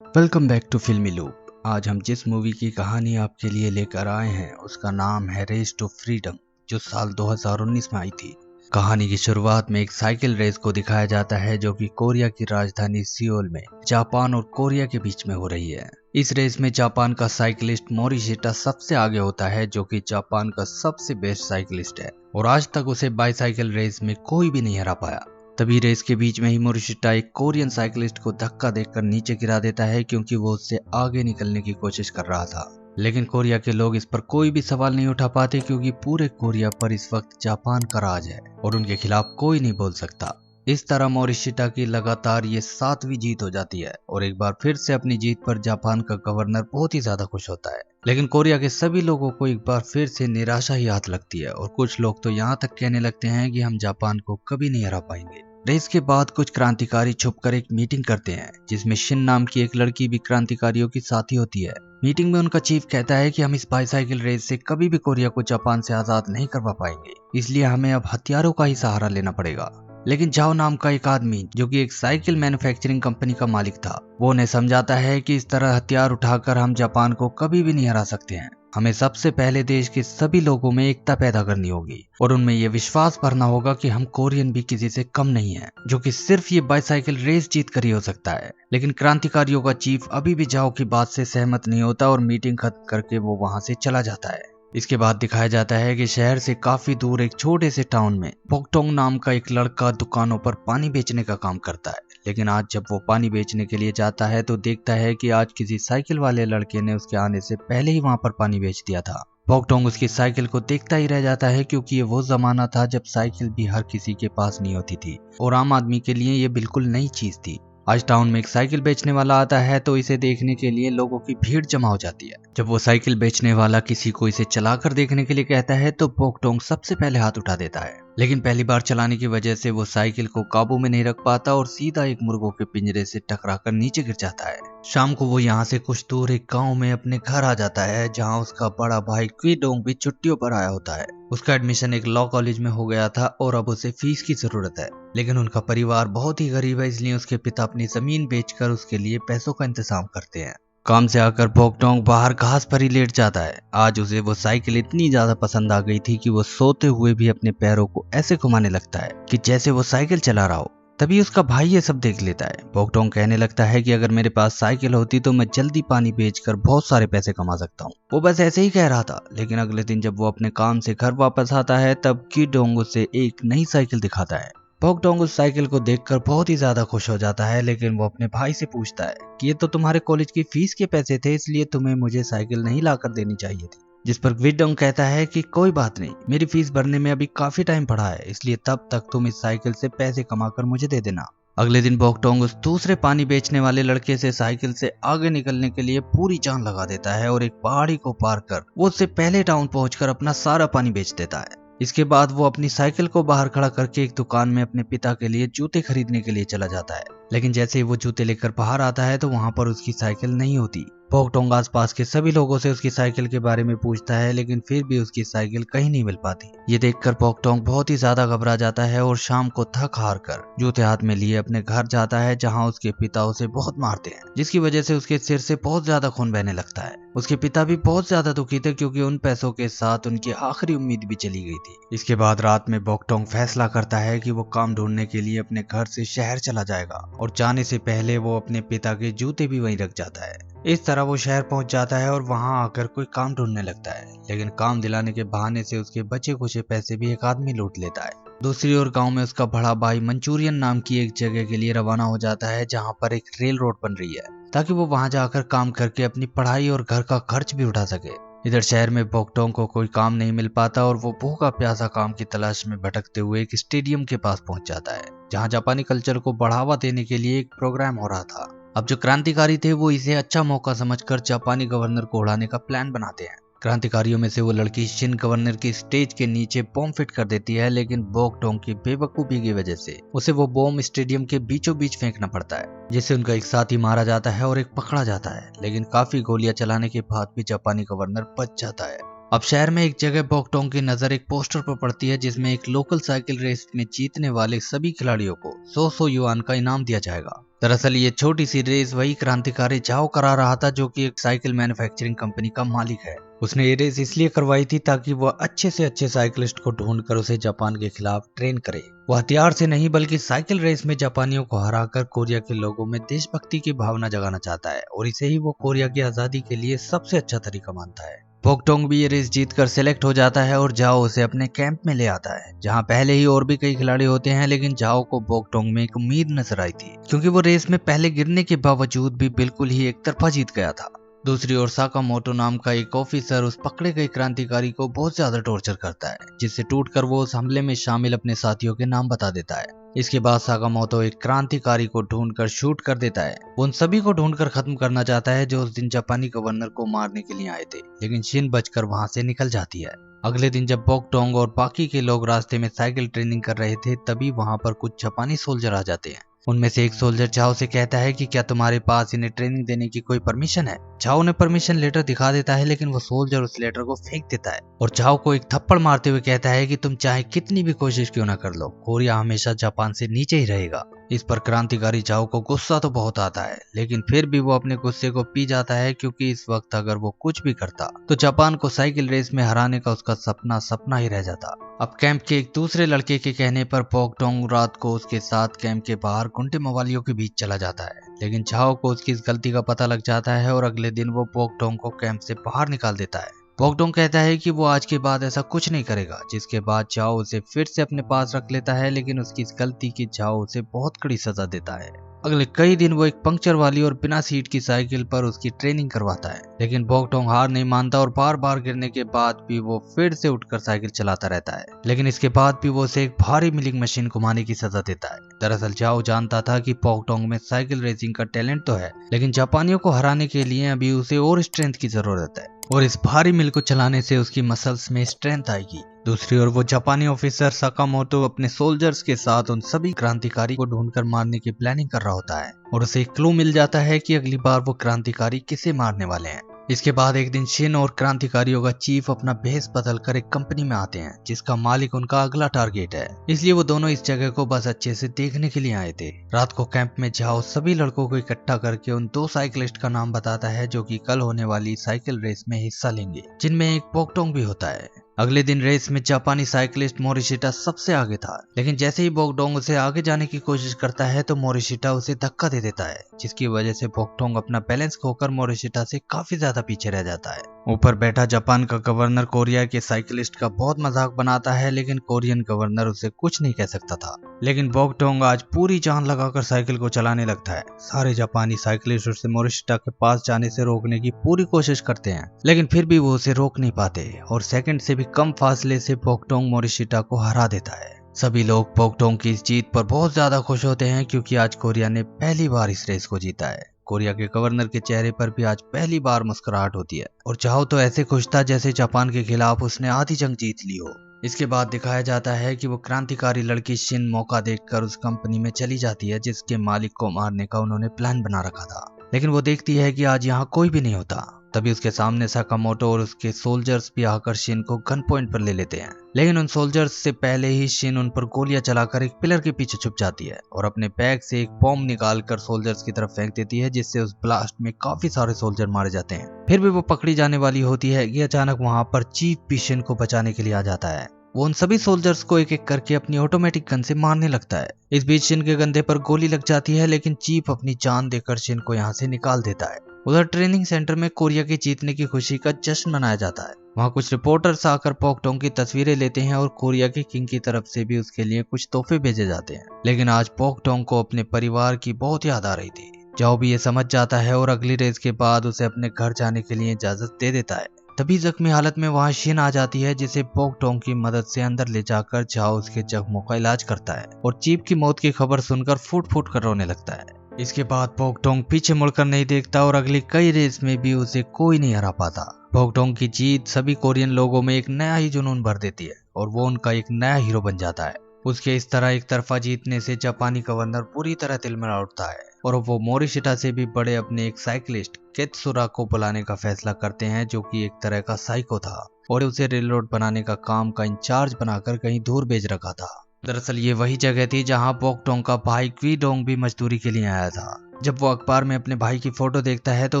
Welcome back to फिल्मी loop. आज हम जिस मूवी की कहानी आपके लिए लेकर आए हैं उसका नाम है रेस टू फ्रीडम, जो साल 2019 में आई थी। कहानी की शुरुआत में एक साइकिल रेस को दिखाया जाता है जो कि कोरिया की राजधानी सियोल में जापान और कोरिया के बीच में हो रही है। इस रेस में जापान का साइकिलिस्ट मोरिशिटा सबसे आगे होता है, जो कि जापान का सबसे बेस्ट साइकिलिस्ट है और आज तक उसे बाईसाइकिल रेस में कोई भी नहीं हरा पाया। तभी रेस के बीच में ही मोरिशिटा एक कोरियन साइकिलिस्ट को धक्का देकर नीचे गिरा देता है, क्योंकि वो उससे आगे निकलने की कोशिश कर रहा था। लेकिन कोरिया के लोग इस पर कोई भी सवाल नहीं उठा पाते, क्योंकि पूरे कोरिया पर इस वक्त जापान का राज है और उनके खिलाफ कोई नहीं बोल सकता। इस तरह मोरिशिटा की लगातार ये 7वीं जीत हो जाती है और एक बार फिर से अपनी जीत पर जापान का गवर्नर बहुत ही ज्यादा खुश होता है। लेकिन कोरिया के सभी लोगों को एक बार फिर से निराशा ही हाथ लगती है और कुछ लोग तो यहाँ तक कहने लगते हैं कि हम जापान को कभी नहीं हरा पाएंगे। रेस के बाद कुछ क्रांतिकारी छुपकर एक मीटिंग करते हैं, जिसमें शिन नाम की एक लड़की भी क्रांतिकारियों की साथी होती है। मीटिंग में उनका चीफ कहता है कि हम इस बाईसाइकिल रेस से कभी भी कोरिया को जापान से आजाद नहीं करवा पाएंगे, इसलिए हमें अब हथियारों का ही सहारा लेना पड़ेगा। लेकिन जाओ नाम का एक आदमी, जो कि एक साइकिल मैन्युफैक्चरिंग कंपनी का मालिक था, वो उन्हें समझाता है कि इस तरह हथियार उठाकर हम जापान को कभी भी नहीं हरा सकते हैं। हमें सबसे पहले देश के सभी लोगों में एकता पैदा करनी होगी और उनमें ये विश्वास भरना होगा कि हम कोरियन भी किसी से कम नहीं है, जो कि सिर्फ ये बाईसाइकिल रेस जीत कर ही हो सकता है। लेकिन क्रांतिकारियों का चीफ अभी भी जाओ की बात से सहमत नहीं होता और मीटिंग खत्म करके वो वहां से चला जाता है। इसके बाद दिखाया जाता है कि शहर से काफी दूर एक छोटे से टाउन में पोकटोंग नाम का एक लड़का दुकानों पर पानी बेचने का काम करता है। लेकिन आज जब वो पानी बेचने के लिए जाता है तो देखता है कि आज किसी साइकिल वाले लड़के ने उसके आने से पहले ही वहां पर पानी बेच दिया था। पोकटोंग उसकी साइकिल को देखता ही रह जाता है, क्योंकि ये वो जमाना था जब साइकिल भी हर किसी के पास नहीं होती थी और आम आदमी के लिए ये बिल्कुल नई चीज थी। आज टाउन में एक साइकिल बेचने वाला आता है तो इसे देखने के लिए लोगों की भीड़ जमा हो जाती है। जब वो साइकिल बेचने वाला किसी को इसे चलाकर देखने के लिए कहता है तो पोकटोंग सबसे पहले हाथ उठा देता है। लेकिन पहली बार चलाने की वजह से वो साइकिल को काबू में नहीं रख पाता और सीधा एक मुर्गों के पिंजरे से टकराकर नीचे गिर जाता है। शाम को वो यहाँ से कुछ दूर एक गांव में अपने घर आ जाता है, जहाँ उसका बड़ा भाई क्विडोंग भी छुट्टियों पर आया होता है। उसका एडमिशन एक लॉ कॉलेज में हो गया था और अब उसे फीस की जरूरत है। लेकिन उनका परिवार बहुत ही गरीब है, इसलिए उसके पिता अपनी जमीन बेचकर उसके लिए पैसों का इंतजाम करते हैं। काम से आकर पोकटोंग बाहर घास पर ही लेट जाता है। आज उसे वो साइकिल इतनी ज्यादा पसंद आ गई थी कि वो सोते हुए भी अपने पैरों को ऐसे घुमाने लगता है कि जैसे वो साइकिल चला रहा हो। तभी उसका भाई ये सब देख लेता है। पोकटोंग कहने लगता है कि अगर मेरे पास साइकिल होती तो मैं जल्दी पानी बेचकर बहुत सारे पैसे कमा सकता हूँ। वो बस ऐसे ही कह रहा था, लेकिन अगले दिन जब वो अपने काम से घर वापस आता है तब क्विडोंग उसे एक नई साइकिल दिखाता है। पोकटोंग उस साइकिल को देखकर बहुत ही ज्यादा खुश हो जाता है, लेकिन वो अपने भाई से पूछता है कि ये तो तुम्हारे कॉलेज की फीस के पैसे थे, इसलिए तुम्हें मुझे साइकिल नहीं लाकर देनी चाहिए थी। जिस पर क्विडोंग कहता है कि कोई बात नहीं, मेरी फीस भरने में अभी काफी टाइम पड़ा है, इसलिए तब तक तुम इस साइकिल से पैसे कमाकर मुझे दे देना। अगले दिन पोकटोंग उस दूसरे पानी बेचने वाले लड़के से साइकिल से आगे निकलने के लिए पूरी जान लगा देता है और एक पहाड़ी को पार कर वो उससे पहले टाउन पहुंचकर अपना सारा पानी बेच देता है। इसके बाद वो अपनी साइकिल को बाहर खड़ा करके एक दुकान में अपने पिता के लिए जूते खरीदने के लिए चला जाता है। लेकिन जैसे ही वो जूते लेकर बाहर आता है तो वहां पर उसकी साइकिल नहीं होती। पोकटोंग आसपास के सभी लोगों से उसकी साइकिल के बारे में पूछता है, लेकिन फिर भी उसकी साइकिल कहीं नहीं मिल पाती। ये देखकर पोकटोंग बहुत ही ज्यादा घबरा जाता है और शाम को थक हार कर जूते हाथ में लिए अपने घर जाता है, जहाँ उसके पिता उसे बहुत मारते हैं, जिसकी वजह से उसके सिर से बहुत ज्यादा खून बहने लगता है। उसके पिता भी बहुत ज्यादा दुखी थे, क्योंकि उन पैसों के साथ उनकी आखिरी उम्मीद भी चली गई थी। इसके बाद रात में पोकटोंग फैसला करता है कि वो काम ढूंढने के लिए अपने घर से शहर चला जाएगा और जाने से पहले वो अपने पिता के जूते भी वहीं रख जाता है। इस तरह वो शहर पहुंच जाता है और वहां आकर कोई काम ढूंढने लगता है, लेकिन काम दिलाने के बहाने से उसके बचे कुछ पैसे भी एक आदमी लूट लेता है। दूसरी ओर गांव में उसका बड़ा भाई मंचूरियन नाम की एक जगह के लिए रवाना हो जाता है, जहां पर एक रेल रोड बन रही है, ताकि वो वहां जाकर काम करके अपनी पढ़ाई और घर का खर्च भी उठा सके। इधर शहर में पोकटोंग को कोई काम नहीं मिल पाता और वो भूखा प्यासा काम की तलाश में भटकते हुए एक स्टेडियम के पास पहुंच जाता है, जहां जापानी कल्चर को बढ़ावा देने के लिए एक प्रोग्राम हो रहा था। अब जो क्रांतिकारी थे वो इसे अच्छा मौका समझकर जापानी गवर्नर को उड़ाने का प्लान बनाते हैं। क्रांतिकारियों में से वो लड़की शिन गवर्नर की स्टेज के नीचे बॉम्ब फिट कर देती है, लेकिन पोकटोंग की बेवकूफी की वजह से उसे वो बॉम्ब स्टेडियम के बीचों बीच फेंकना पड़ता है, जिससे उनका एक साथी मारा जाता है और एक पकड़ा जाता है। लेकिन काफी गोलियां चलाने के बाद भी जापानी गवर्नर बच जाता है। अब शहर में एक जगह पोकटोंग की नजर एक पोस्टर पर पड़ती है, जिसमें एक लोकल साइकिल रेस में जीतने वाले सभी खिलाड़ियों को 100 युआन का इनाम दिया जाएगा। दरअसल ये छोटी सी रेस वही क्रांतिकारी झाओ करा रहा था, जो कि एक साइकिल मैन्युफैक्चरिंग कंपनी का मालिक है। उसने ये रेस इसलिए करवाई थी ताकि वह अच्छे से अच्छे साइकिलिस्ट को ढूंढकर उसे जापान के खिलाफ ट्रेन करे। वह हथियार से नहीं बल्कि साइकिल रेस में जापानियों को हराकर कोरिया के लोगों में देशभक्ति की भावना जगाना चाहता है, और इसे ही वो कोरिया की आजादी के लिए सबसे अच्छा तरीका मानता है। पोकटोंग भी ये रेस जीतकर सिलेक्ट हो जाता है और जाओ उसे अपने कैंप में ले आता है, जहां पहले ही और भी कई खिलाड़ी होते हैं, लेकिन जाओ को पोकटोंग में एक उम्मीद नजर आई थी, क्योंकि वो रेस में पहले गिरने के बावजूद भी बिल्कुल ही एक तरफा जीत गया था। दूसरी ओर साकामोटो नाम का एक ऑफिसर उस पकड़े गए क्रांतिकारी को बहुत ज्यादा टॉर्चर करता है, जिससे टूटकर वो उस हमले में शामिल अपने साथियों के नाम बता देता है। इसके बाद साकामोटो एक क्रांतिकारी को ढूंढकर शूट कर देता है। वो उन सभी को ढूंढकर खत्म करना चाहता है जो उस दिन जापानी गवर्नर को मारने के लिए आए थे, लेकिन शिन बचकर वहां से निकल जाती है। अगले दिन जब पोकटोंग और बाकी के लोग रास्ते में साइकिल ट्रेनिंग कर रहे थे, तभी वहां पर कुछ जापानी सोल्जर आ जाते हैं। उनमें से एक सोल्जर झाओ से कहता है कि क्या तुम्हारे पास इन्हें ट्रेनिंग देने की कोई परमिशन है। झाओ ने परमिशन लेटर दिखा देता है, लेकिन वो सोल्जर उस लेटर को फेंक देता है और झाओ को एक थप्पड़ मारते हुए कहता है कि तुम चाहे कितनी भी कोशिश क्यों ना कर लो, कोरिया हमेशा जापान से नीचे ही रहेगा। इस पर क्रांतिकारी झाओ को गुस्सा तो बहुत आता है, लेकिन फिर भी वो अपने गुस्से को पी जाता है, क्योंकि इस वक्त अगर वो कुछ भी करता तो जापान को साइकिल रेस में हराने का उसका सपना सपना ही रह जाता। अब कैंप के एक दूसरे लड़के के कहने पर पोकटोंग रात को उसके साथ कैंप के बाहर गुंडे मवालियों के बीच चला जाता है, लेकिन झाओ को उसकी इस गलती का पता लग जाता है और अगले दिन वो पोकटोंग को कैंप से बाहर निकाल देता है। पोकटोंग कहता है कि वो आज के बाद ऐसा कुछ नहीं करेगा, जिसके बाद झाओ उसे फिर से अपने पास रख लेता है, लेकिन उसकी इस गलती की झाओ उसे बहुत कड़ी सजा देता है। अगले कई दिन वो एक पंक्चर वाली और बिना सीट की साइकिल पर उसकी ट्रेनिंग करवाता है, लेकिन पोकटोंग हार नहीं मानता और बार बार गिरने के बाद भी वो फिर से उठकर साइकिल चलाता रहता है, लेकिन इसके बाद भी वो उसे एक भारी मिलिंग मशीन घुमाने की सजा देता है। दरअसल झाओ जानता था कि पोकटोंग में साइकिल रेसिंग का टैलेंट तो है, लेकिन जापानियों को हराने के लिए अभी उसे और स्ट्रेंथ की जरूरत है, और इस भारी मिल को चलाने से उसकी मसल्स में स्ट्रेंथ आएगी। दूसरी ओर वो जापानी ऑफिसर साकामोटो अपने सोल्जर्स के साथ उन सभी क्रांतिकारी को ढूंढकर मारने की प्लानिंग कर रहा होता है, और उसे एक क्लू मिल जाता है कि अगली बार वो क्रांतिकारी किसे मारने वाले हैं। इसके बाद एक दिन शिन और क्रांतिकारियों का चीफ अपना भेष बदलकर एक कंपनी में आते हैं, जिसका मालिक उनका अगला टारगेट है, इसलिए वो दोनों इस जगह को बस अच्छे से देखने के लिए आए थे। रात को कैंप में झाओ सभी लड़कों को इकट्ठा करके उन दो साइकिलिस्ट का नाम बताता है जो कि कल होने वाली साइकिल रेस में हिस्सा लेंगे, जिनमें एक पोकटोंग भी होता है। अगले दिन रेस में जापानी साइकिलिस्ट मोरिशिटा सबसे आगे था, लेकिन जैसे ही पोकटोंग उसे आगे जाने की कोशिश करता है तो मोरिशिटा उसे धक्का दे देता है, जिसकी वजह से पोकटोंग अपना बैलेंस खोकर मोरिशिटा से काफी ज्यादा पीछे रह जाता है। ऊपर बैठा जापान का गवर्नर कोरिया के साइकिलिस्ट का बहुत मजाक बनाता है, लेकिन कोरियन गवर्नर उसे कुछ नहीं कह सकता था। लेकिन पोकटोंग आज पूरी जान लगाकर साइकिल को चलाने लगता है। सारे जापानी साइकिलिस्ट उसे मोरिशिटा के पास जाने से रोकने की पूरी कोशिश करते हैं, लेकिन फिर भी वो उसे रोक नहीं पाते और सेकंड से भी कम फासले से पोकटोंग मोरिशिटा को हरा देता है। सभी लोग पोकटोंग की इस जीत पर बहुत ज्यादा खुश होते हैं, क्योंकि आज कोरिया ने पहली बार इस रेस को जीता है। कोरिया के गवर्नर के चेहरे पर भी आज पहली बार मुस्कुराहट होती है, और झाओ तो ऐसे खुश था जैसे जापान के खिलाफ उसने आधी जंग जीत ली हो। इसके बाद दिखाया जाता है कि वो क्रांतिकारी लड़की शिन मौका देखकर उस कंपनी में चली जाती है जिसके मालिक को मारने का उन्होंने प्लान बना रखा था, लेकिन वो देखती है कि आज यहाँ कोई भी नहीं होता। तभी उसके सामने साकामोटो और उसके सोल्जर्स भी आकर शिन को गन पॉइंट पर ले लेते हैं, लेकिन उन सोल्जर्स से पहले ही शिन उन पर गोलियां चलाकर एक पिलर के पीछे छुप जाती है और अपने बैग से एक बॉम्ब निकालकर सोल्जर्स की तरफ फेंक देती है, जिससे उस ब्लास्ट में काफी सारे सोल्जर मारे जाते हैं। फिर भी वो पकड़ी जाने वाली होती है कि अचानक वहां पर चीफ भी शिन को बचाने के लिए आ जाता है। वो उन सभी सोल्जर्स को एक एक करके अपनी ऑटोमेटिक गन से मारने लगता है। इस बीच शिन के कंधे पर गोली लग जाती है, लेकिन चीफ अपनी जान देकर शिन को यहाँ से निकाल देता है। उधर ट्रेनिंग सेंटर में कोरिया के जीतने की खुशी का जश्न मनाया जाता है। वहाँ कुछ रिपोर्टर्स आकर पोकटोंग की तस्वीरें लेते हैं और कोरिया के किंग की तरफ से भी उसके लिए कुछ तोहफे भेजे जाते हैं, लेकिन आज पोकटोंग को अपने परिवार की बहुत याद आ रही थी। जाओ भी ये समझ जाता है और अगली रेस के बाद उसे अपने घर जाने के लिए इजाजत दे देता है। तभी जख्मी हालत में वहाँ शिन आ जाती है, जिसे पोकटोंग की मदद से अंदर ले जाकर जाओ उसके जख्मों का इलाज करता है और चीफ की मौत की खबर सुनकर फूट फूट कर रोने लगता है। इसके बाद पोकटोंग पीछे मुड़कर नहीं देखता और अगली कई रेस में भी उसे कोई नहीं हरा पाता। पोकटोंग की जीत सभी कोरियन लोगों में एक नया ही जुनून भर देती है और वो उनका एक नया हीरो बन जाता है। उसके इस तरह एक तरफा जीतने से जापानी गवर्नर पूरी तरह तिलमिला उठता है और वो मोरिशिटा से भी बड़े अपने एक साइकिलिस्ट केत्सुरा को बुलाने का फैसला करते हैं, जो कि एक तरह का साइको था और उसे रेल रोड बनाने का काम का इंचार्ज बनाकर कहीं दूर भेज रखा था। दरअसल ये वही जगह थी जहां पोकटोंग का भाई क्वीडोंग भी मजदूरी के लिए आया था। जब वो अखबार में अपने भाई की फोटो देखता है तो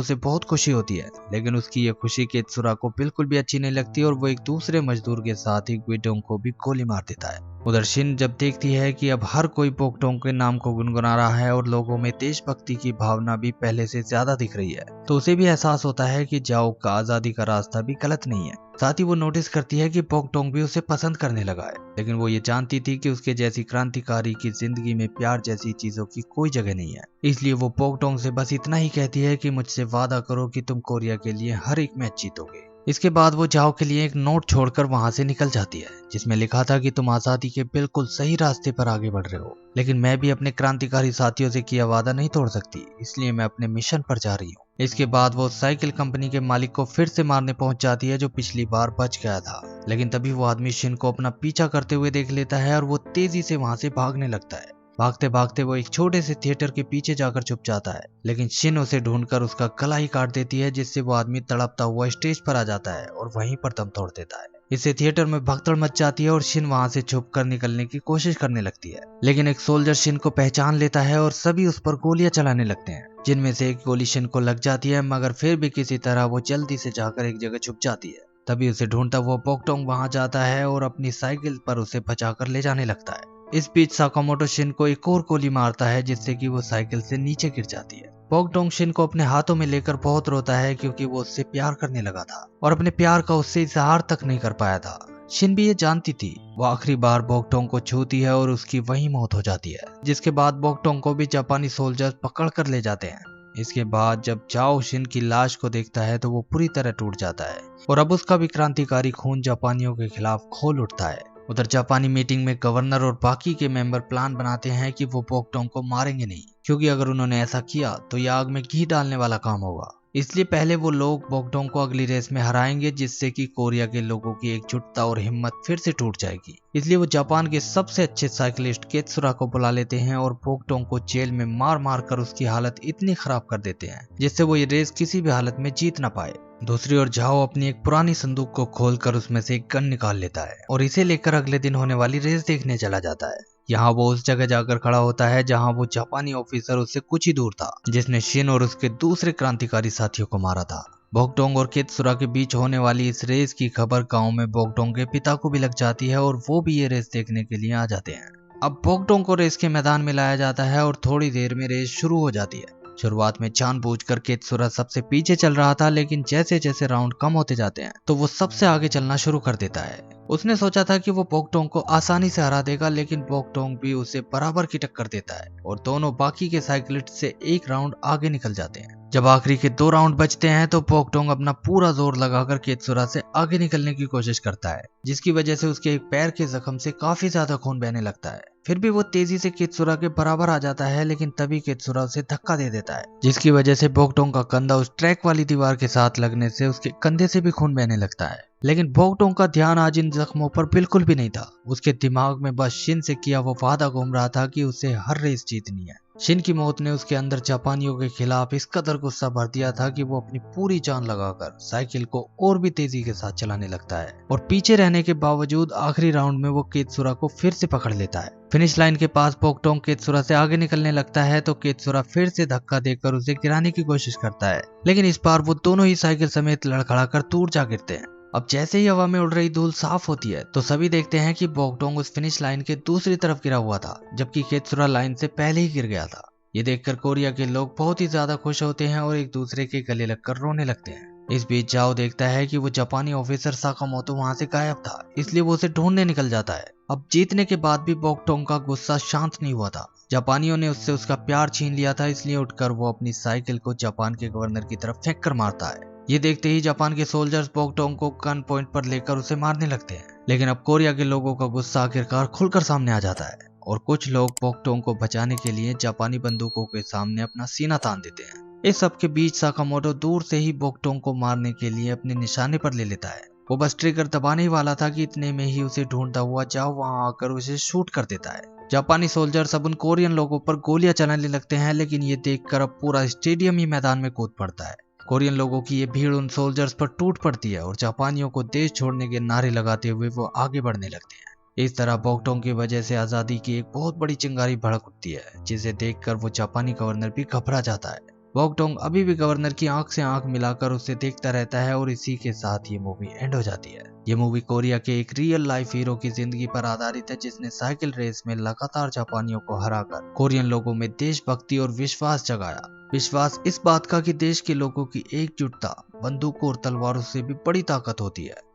उसे बहुत खुशी होती है, लेकिन उसकी ये खुशी केत्सुरा को बिल्कुल भी अच्छी नहीं लगती और वो एक दूसरे मजदूर के साथ ही क्वीडोंग को भी गोली मार देता है। उधर शिन जब देखती है कि अब हर कोई पोकटोंग के नाम को गुनगुना रहा है और लोगों में देशभक्ति की भावना भी पहले से ज्यादा दिख रही है, तो उसे भी एहसास होता है कि जाओ का आजादी का रास्ता भी गलत नहीं है। साथ ही वो नोटिस करती है कि पोकटोंग भी उसे पसंद करने लगा है, लेकिन वो ये जानती थी कि उसके जैसी क्रांतिकारी की जिंदगी में प्यार जैसी चीजों की कोई जगह नहीं है। इसलिए वो पोकटोंग से बस इतना ही कहती है कि मुझसे वादा करो कि तुम कोरिया के लिए हर एक मैच जीतोगे। इसके बाद वो जाओ के लिए एक नोट छोड़कर वहां से निकल जाती है, जिसमें लिखा था कि तुम आजादी के बिल्कुल सही रास्ते पर आगे बढ़ रहे हो, लेकिन मैं भी अपने क्रांतिकारी साथियों से किया वादा नहीं तोड़ सकती, इसलिए मैं अपने मिशन पर जा रही हूँ। इसके बाद वो साइकिल कंपनी के मालिक को फिर से मारने पहुंच जाती है, जो पिछली बार बच गया था। लेकिन तभी वो आदमी शिन को अपना पीछा करते हुए देख लेता है और वो तेजी से वहां से भागने लगता है। भागते भागते वो एक छोटे से थिएटर के पीछे जाकर छुप जाता है, लेकिन शिन उसे ढूंढकर उसका गला ही काट देती है, जिससे वो आदमी तड़पता हुआ स्टेज पर आ जाता है और वहीं पर दम तोड़ देता है। इससे थिएटर में भगदड़ मच जाती है और शिन वहां से छुपकर निकलने की कोशिश करने लगती है, लेकिन एक सोल्जर शिन को पहचान लेता है और सभी उस पर गोलियां चलाने लगते हैं, जिनमें से एक गोली शिन को लग जाती है, मगर फिर भी किसी तरह वो जल्दी से जाकर एक जगह छुप जाती है। तभी उसे ढूंढता हुआ पोकटोंग वहां जाता है और अपनी साइकिल पर उसे बचाकर ले जाने लगता है। इस बीच साकामोटो शिन को एक और गोली मारता है, जिससे कि वो साइकिल से नीचे गिर जाती है। पोकटोंग शिन को अपने हाथों में लेकर बहुत रोता है, क्योंकि वो उससे प्यार करने लगा था और अपने प्यार का उससे इजहार तक नहीं कर पाया था। शिन भी ये जानती थी। वो आखिरी बार पोकटोंग को छूती है और उसकी वहीं मौत हो जाती है, जिसके बाद पोकटोंग को भी जापानी सोल्जर्स पकड़ कर ले जाते हैं। इसके बाद जब जाओ शिन की लाश को देखता है तो वो पूरी तरह टूट जाता है और अब उसका भी क्रांतिकारी खून जापानियों के खिलाफ खोल उठता है। उधर जापानी मीटिंग में गवर्नर और बाकी के मेंबर प्लान बनाते हैं कि वो पोकटोंग को मारेंगे नहीं, क्योंकि अगर उन्होंने ऐसा किया तो यह आग में घी डालने वाला काम होगा। इसलिए पहले वो लोग पोकटोंग को अगली रेस में हराएंगे, जिससे कि कोरिया के लोगों की एकजुटता और हिम्मत फिर से टूट जाएगी। इसलिए वो जापान के सबसे अच्छे साइकिलिस्ट केत्सुरा को बुला लेते हैं और पोकटोंग को जेल में मार मार कर उसकी हालत इतनी खराब कर देते हैं, जिससे वो ये रेस किसी भी हालत में जीत ना पाए। दूसरी ओर जाओ अपनी एक पुरानी संदूक को खोलकर उसमें से एक गन निकाल लेता है और इसे लेकर अगले दिन होने वाली रेस देखने चला जाता है। यहाँ वो उस जगह जाकर खड़ा होता है जहाँ वो जापानी ऑफिसर उससे कुछ ही दूर था, जिसने शिन और उसके दूसरे क्रांतिकारी साथियों को मारा था। पोकटोंग और केत्सुरा के बीच होने वाली इस रेस की खबर गांव में पोकटोंग के पिता को भी लग जाती है और वो भी ये रेस देखने के लिए आ जाते हैं। अब पोकटोंग को रेस के मैदान में लाया जाता है और थोड़ी देर में रेस शुरू हो जाती है। शुरुआत में जानबूझकर केत्सुरा सबसे पीछे चल रहा था, लेकिन जैसे जैसे राउंड कम होते जाते हैं तो वो सबसे आगे चलना शुरू कर देता है। उसने सोचा था कि वो पोकटोंग को आसानी से हरा देगा, लेकिन पोकटोंग भी उसे बराबर की टक्कर देता है और दोनों बाकी के साइकिलिस्ट से एक राउंड आगे निकल जाते हैं। जब आखिरी के 2 राउंड बचते हैं तो पोकटोंग अपना पूरा जोर लगाकर केत्सुरा से आगे निकलने की कोशिश करता है, जिसकी वजह से उसके एक पैर के जख्म से काफी ज्यादा खून बहने लगता है। फिर भी वो तेजी से केत्सुरा के बराबर आ जाता है, लेकिन तभी केत्सुरा उसे धक्का दे देता है, जिसकी वजह से पोकटोंग का कंधा उस ट्रैक वाली दीवार के साथ लगने से उसके कंधे से भी खून बहने लगता है। लेकिन पोकटोंग का ध्यान आज इन जख्मों पर बिल्कुल भी नहीं था। उसके दिमाग में बस शिन से किया वो वादा घूम रहा था कि उसे हर रेस जीतनी है। शिन की मौत ने उसके अंदर जापानियों के खिलाफ इस कदर गुस्सा भर दिया था कि वो अपनी पूरी जान लगाकर साइकिल को और भी तेजी के साथ चलाने लगता है और पीछे रहने के बावजूद आखिरी राउंड में वो केत्सुरा को फिर से पकड़ लेता है। फिनिश लाइन के पास पोकटोंग केत्सुरा से आगे निकलने लगता है तो केत्सुरा फिर से धक्का देकर उसे गिराने की कोशिश करता है, लेकिन इस बार वो दोनों ही साइकिल समेत लड़खड़ाकर दूर जा गिरते हैं। अब जैसे ही हवा में उड़ रही धूल साफ होती है तो सभी देखते हैं कि पोकटोंग उस फिनिश लाइन के दूसरी तरफ गिरा हुआ था, जबकि केत्सुरा लाइन से पहले ही गिर गया था। ये देखकर कोरिया के लोग बहुत ही ज्यादा खुश होते हैं और एक दूसरे के गले लगकर रोने लगते हैं। इस बीच जाओ देखता है कि वो जापानी ऑफिसर साकामोटो वहां से गायब था, इसलिए वो उसे ढूंढने निकल जाता है। अब जीतने के बाद भी पोकटोंग का गुस्सा शांत नहीं हुआ था। जापानियों ने उससे उसका प्यार छीन लिया था, इसलिए उठकर वो अपनी साइकिल को जापान के गवर्नर की तरफ फेंक कर मारता है। ये देखते ही जापान के सोल्जर्स पोकटोंग को गन पॉइंट पर लेकर उसे मारने लगते हैं, लेकिन अब कोरिया के लोगों का गुस्सा आखिरकार खुलकर सामने आ जाता है और कुछ लोग पोकटोंग को बचाने के लिए जापानी बंदूकों के सामने अपना सीना तान देते हैं। इस सब के बीच साकामोटो दूर से ही पोकटोंग को मारने के लिए अपने निशाने पर ले लेता है। वो बस ट्रिगर दबाने ही वाला था कि इतने में ही उसे ढूंढता हुआ जाओ वहां आकर उसे शूट कर देता है। जापानी सोल्जर्स अब उन कोरियन लोगों पर गोलियां चलाने लगते हैं, लेकिन ये देखकर अब पूरा स्टेडियम ही मैदान में कूद पड़ता है। कोरियन लोगों की ये भीड़ उन सोल्जर्स पर टूट पड़ती है और जापानियों को देश छोड़ने के नारे लगाते हुए वो आगे बढ़ने लगते हैं। इस तरह बॉकटोंग की वजह से आजादी की एक बहुत बड़ी चिंगारी भड़क उठती है, जिसे देखकर वो जापानी गवर्नर भी घबरा जाता है। बॉकटोंग अभी भी गवर्नर की आंख से आंख मिलाकर उसे देखता रहता है और इसी के साथ ये मूवी एंड हो जाती है। ये मूवी कोरिया के एक रियल लाइफ हीरो की जिंदगी पर आधारित है, जिसने साइकिल रेस में लगातार जापानियों को हराकर कोरियन लोगों में देशभक्ति और विश्वास जगाया। विश्वास इस बात का कि देश के लोगों की एकजुटता बंदूकों और तलवारों से भी बड़ी ताकत होती है।